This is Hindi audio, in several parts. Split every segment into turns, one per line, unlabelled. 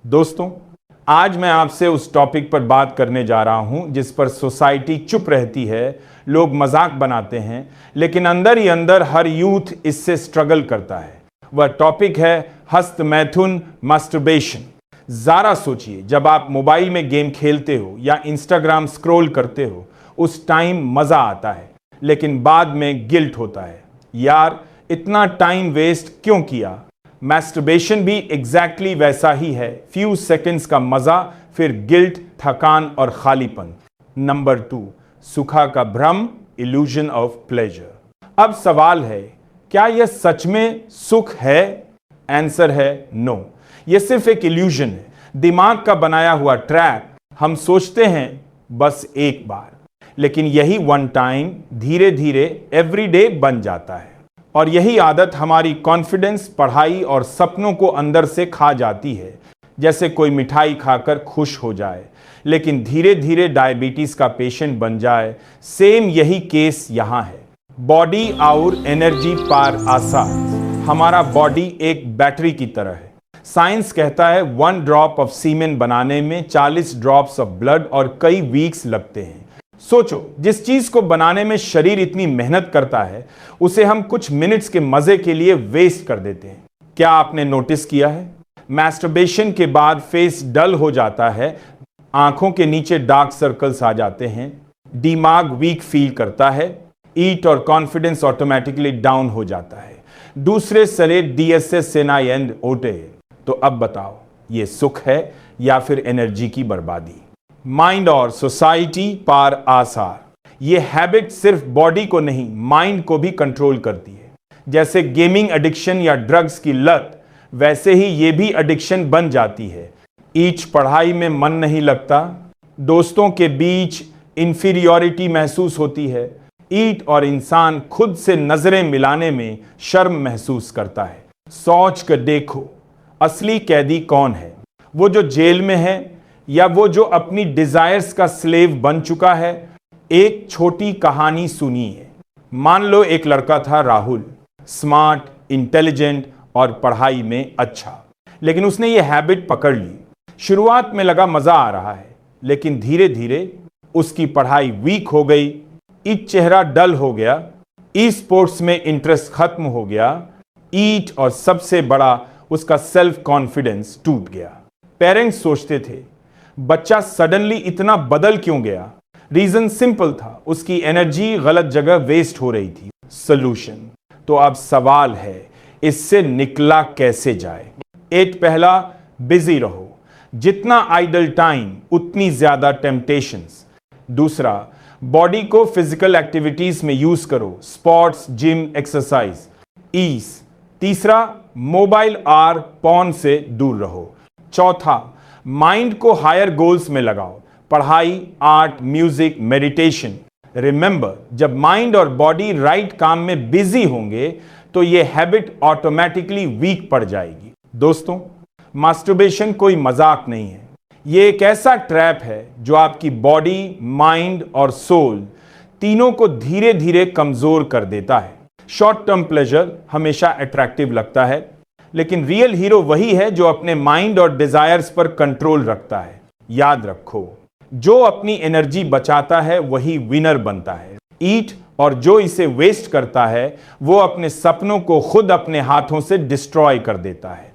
दोस्तों, आज मैं आपसे उस टॉपिक पर बात करने जा रहा हूं जिस पर सोसाइटी चुप रहती है, लोग मजाक बनाते हैं, लेकिन अंदर ही अंदर हर यूथ इससे स्ट्रगल करता है। वह टॉपिक है हस्तमैथुन, मास्टरबेशन। जरा सोचिए, जब आप मोबाइल में गेम खेलते हो या इंस्टाग्राम स्क्रॉल करते हो, उस टाइम मजा आता है, लेकिन बाद में गिल्ट होता है, यार इतना टाइम वेस्ट क्यों किया। मैस्टरबेशन भी एग्जैक्टली वैसा ही है, फ्यू सेकंड्स का मजा, फिर गिल्ट, थकान और खालीपन। नंबर 2, सुखा का भ्रम, इल्यूजन ऑफ प्लेजर। अब सवाल है, क्या यह सच में सुख है? आंसर है नो, यह सिर्फ एक इल्यूजन है, दिमाग का बनाया हुआ ट्रैप। हम सोचते हैं बस एक बार, लेकिन यही वन टाइम धीरे धीरे एवरीडे बन जाता है। और यही आदत हमारी कॉन्फिडेंस, पढ़ाई और सपनों को अंदर से खा जाती है, जैसे कोई मिठाई खाकर खुश हो जाए लेकिन धीरे धीरे डायबिटीज का पेशेंट बन जाए। सेम यही केस यहां है। बॉडी और एनर्जी पार आसा। हमारा बॉडी एक बैटरी की तरह है। साइंस कहता है 1 ड्रॉप ऑफ सीमेन बनाने में 40 ड्रॉप्स ऑफ ब्लड और कई वीक्स लगते हैं। सोचो, जिस चीज को बनाने में शरीर इतनी मेहनत करता है, उसे हम कुछ मिनट्स के मजे के लिए वेस्ट कर देते हैं। क्या आपने नोटिस किया है? मैस्टरबेशन के बाद फेस डल हो जाता है, आंखों के नीचे डार्क सर्कल्स आ जाते हैं, दिमाग वीक फील करता है, ईट और कॉन्फिडेंस ऑटोमेटिकली डाउन हो जाता है। दूसरे सरे डीएसएस सेनाई एंड ओटे। तो अब बताओ, ये सुख है या फिर एनर्जी की बर्बादी? माइंड और सोसाइटी पार आसार। ये हैबिट सिर्फ बॉडी को नहीं, माइंड को भी कंट्रोल करती है। जैसे गेमिंग एडिक्शन या ड्रग्स की लत, वैसे ही ये भी एडिक्शन बन जाती है। ईच पढ़ाई में मन नहीं लगता, दोस्तों के बीच इंफीरियॉरिटी महसूस होती है, ईट और इंसान खुद से नजरें मिलाने में शर्म महसूस करता है। सोच कर देखो, असली कैदी कौन है? वो जो जेल में है या वो जो अपनी डिजायर्स का स्लेव बन चुका है? एक छोटी कहानी सुनिए। मान लो एक लड़का था राहुल, स्मार्ट, इंटेलिजेंट और पढ़ाई में अच्छा, लेकिन उसने ये हैबिट पकड़ ली। शुरुआत में लगा मजा आ रहा है, लेकिन धीरे धीरे उसकी पढ़ाई वीक हो गई, ईट चेहरा डल हो गया, ई स्पोर्ट्स में इंटरेस्ट खत्म हो गया, ईट और सबसे बड़ा उसका सेल्फ कॉन्फिडेंस टूट गया। पेरेंट्स सोचते थे, बच्चा सडनली इतना बदल क्यों गया? रीजन सिंपल था, उसकी एनर्जी गलत जगह वेस्ट हो रही थी। सोल्यूशन तो अब सवाल है, इससे निकला कैसे जाए? एक, पहला, बिजी रहो। जितना आइडल टाइम उतनी ज्यादा टेम्पटेशंस। दूसरा, बॉडी को फिजिकल एक्टिविटीज में यूज करो, स्पोर्ट्स, जिम, एक्सरसाइज, ईज। तीसरा, मोबाइल और पॉन से दूर रहो। चौथा, माइंड को हायर गोल्स में लगाओ, पढ़ाई, आर्ट, म्यूजिक, मेडिटेशन। रिमेंबर, जब माइंड और बॉडी राइट काम में बिजी होंगे तो ये हैबिट ऑटोमेटिकली वीक पड़ जाएगी। दोस्तों, मास्टरबेशन कोई मजाक नहीं है। ये एक ऐसा ट्रैप है जो आपकी बॉडी, माइंड और सोल तीनों को धीरे धीरे कमजोर कर देता है। शॉर्ट टर्म प्लेजर हमेशा अट्रैक्टिव लगता है, लेकिन रियल हीरो वही है जो अपने माइंड और डिजायर्स पर कंट्रोल रखता है। याद रखो, जो अपनी एनर्जी बचाता है वही विनर बनता है। ईट और जो इसे वेस्ट करता है वो अपने सपनों को खुद अपने हाथों से डिस्ट्रॉय कर देता है।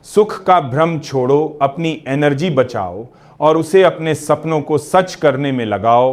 सुख का भ्रम छोड़ो, अपनी एनर्जी बचाओ और उसे अपने सपनों को सच करने में लगाओ।